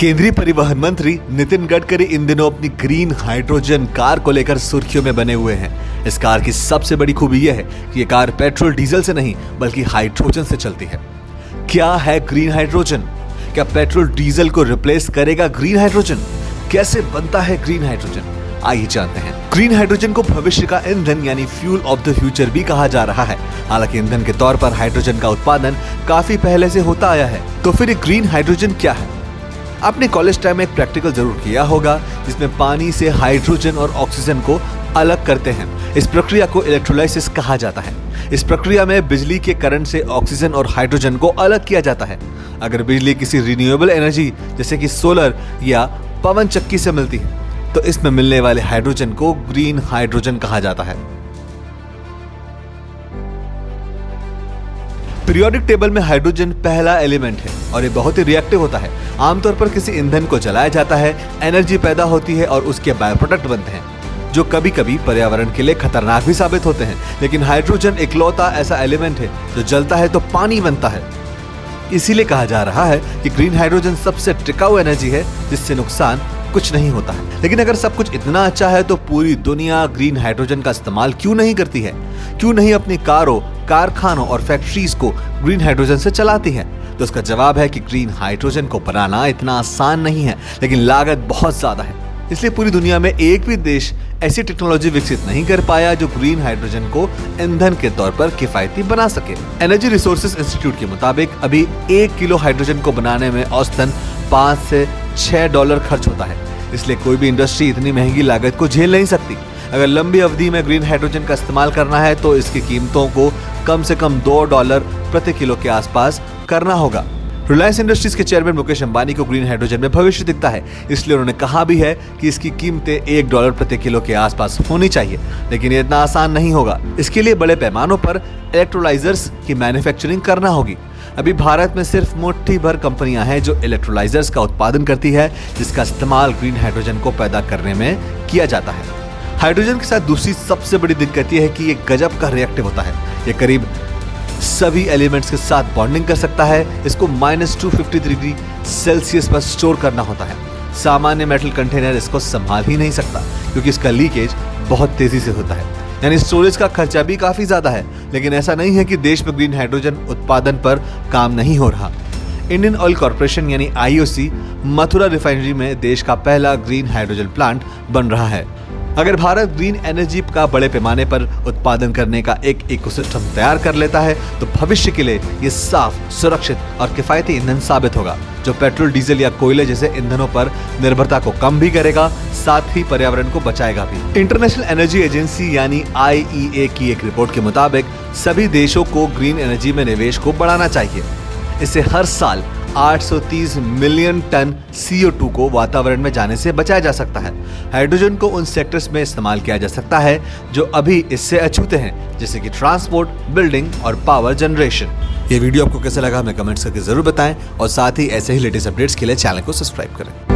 केंद्रीय परिवहन मंत्री नितिन गडकरी इन दिनों अपनी ग्रीन हाइड्रोजन कार को लेकर सुर्खियों में बने हुए हैं। इस कार की सबसे बड़ी खूबी यह है कि ये कार पेट्रोल डीजल से नहीं बल्कि हाइड्रोजन से चलती है। क्या है ग्रीन हाइड्रोजन? क्या पेट्रोल डीजल को रिप्लेस करेगा ग्रीन हाइड्रोजन? कैसे बनता है ग्रीन हाइड्रोजन? आइए जानते हैं। ग्रीन हाइड्रोजन को भविष्य का ईंधन यानी फ्यूल ऑफ द फ्यूचर भी कहा जा रहा है। हालांकि ईंधन के तौर पर हाइड्रोजन का उत्पादन काफी पहले से होता आया है। तो फिर ये ग्रीन हाइड्रोजन क्या है? आपने कॉलेज टाइम में एक प्रैक्टिकल जरूर किया होगा जिसमें पानी से हाइड्रोजन और ऑक्सीजन को अलग करते हैं। इस प्रक्रिया को इलेक्ट्रोलाइसिस कहा जाता है। इस प्रक्रिया में बिजली के करंट से ऑक्सीजन और हाइड्रोजन को अलग किया जाता है। अगर बिजली किसी रिन्यूएबल एनर्जी जैसे कि सोलर या पवन चक्की से मिलती है तो इसमें मिलने वाले हाइड्रोजन को ग्रीन हाइड्रोजन कहा जाता है। पीरियोडिक टेबल में हाइड्रोजन पहला एलिमेंट है और ये बहुत ही रिएक्टिव होता है। आमतौर पर किसी ईंधन को जलाया जाता है, एनर्जी पैदा होती है और उसके बाय प्रोडक्ट बनते हैं जो कभी कभी पर्यावरण के लिए खतरनाक भी साबित होते हैं। लेकिन हाइड्रोजन इकलौता ऐसा एलिमेंट है जो जलता है तो पानी बनता है। इसीलिए कहा जा रहा है कि ग्रीन हाइड्रोजन सबसे टिकाऊ एनर्जी है जिससे नुकसान कुछ नहीं होता है। लेकिन अगर सब कुछ इतना अच्छा है तो पूरी दुनिया ग्रीन हाइड्रोजन का इस्तेमाल क्यों नहीं करती है? क्यों नहीं अपनी कारों, कारखानों और फैक्ट्रीज को ग्रीन हाइड्रोजन से चलाती है? तो इसका जवाब है कि ग्रीन हाइड्रोजन को बनाना इतना आसान नहीं है, लेकिन लागत बहुत ज्यादा है। इसलिए पूरी दुनिया में एक भी देश ऐसी टेक्नोलॉजी विकसित नहीं कर पाया जो ग्रीन हाइड्रोजन को ईंधन के तौर पर किफायती बना सके। एनर्जी रिसोर्सेज इंस्टीट्यूट के मुताबिक अभी 1 किलो हाइड्रोजन को बनाने में औसतन $5 से $6 खर्च होता है। इसलिए कोई भी इंडस्ट्री इतनी महंगी लागत को झेल नहीं सकती। अगर लंबी अवधि में ग्रीन हाइड्रोजन का इस्तेमाल करना है तो इसकी कीमतों को कम से कम $2 प्रति किलो के आसपास करना होगा। रिलायंस इंडस्ट्रीज के चेयरमैन मुकेश अंबानी को ग्रीन हाइड्रोजन में भविष्य दिखता है, इसलिए उन्होंने कहा भी है कि इसकी कीमतें $1 प्रति किलो के आसपास होनी चाहिए। लेकिन ये इतना आसान नहीं होगा। इसके लिए बड़े पैमानों पर इलेक्ट्रोलाइजर्स की मैन्युफैक्चरिंग करना होगी। अभी भारत में सिर्फ मुट्ठी भर कंपनियां हैं जो इलेक्ट्रोलाइजर्स का उत्पादन करती है जिसका इस्तेमाल ग्रीन हाइड्रोजन को पैदा करने में किया जाता है। हाइड्रोजन के साथ दूसरी सबसे बड़ी दिक्कत यह है कि ये गजब का रिएक्टिव होता है। ये करीब सभी एलिमेंट्स के साथ बॉन्डिंग कर सकता है। इसको -250 डिग्री सेल्सियस पर स्टोर करना होता है। सामान्य मेटल कंटेनर इसको संभाल ही नहीं सकता क्योंकि इसका लीकेज बहुत तेजी से होता है। यानी स्टोरेज का खर्चा भी काफी ज्यादा है। लेकिन ऐसा नहीं है कि देश में ग्रीन हाइड्रोजन उत्पादन पर काम नहीं हो रहा। इंडियन ऑयल कॉर्पोरेशन यानी IOC मथुरा रिफाइनरी में देश का पहला ग्रीन हाइड्रोजन प्लांट बन रहा है। अगर भारत ग्रीन एनर्जी का बड़े पैमाने पर उत्पादन करने का एक इकोसिस्टम तैयार कर लेता है तो भविष्य के लिए ये साफ, सुरक्षित और किफायती ईंधन साबित होगा जो पेट्रोल, डीजल या कोयले जैसे ईंधनों पर निर्भरता को कम भी करेगा, साथ ही पर्यावरण को बचाएगा भी। इंटरनेशनल एनर्जी एजेंसी यानी IEA की एक रिपोर्ट के मुताबिक सभी देशों को ग्रीन एनर्जी में निवेश को बढ़ाना चाहिए। इससे हर साल 830 मिलियन टन CO2 को वातावरण में जाने से बचाया जा सकता है। हाइड्रोजन को उन सेक्टर्स में इस्तेमाल किया जा सकता है जो अभी इससे अछूते हैं, जैसे कि ट्रांसपोर्ट, बिल्डिंग और पावर जनरेशन। ये वीडियो आपको कैसा लगा हमें कमेंट्स करके जरूर बताएं और साथ ही ऐसे ही लेटेस्ट अपडेट्स के लिए चैनल को सब्सक्राइब करें।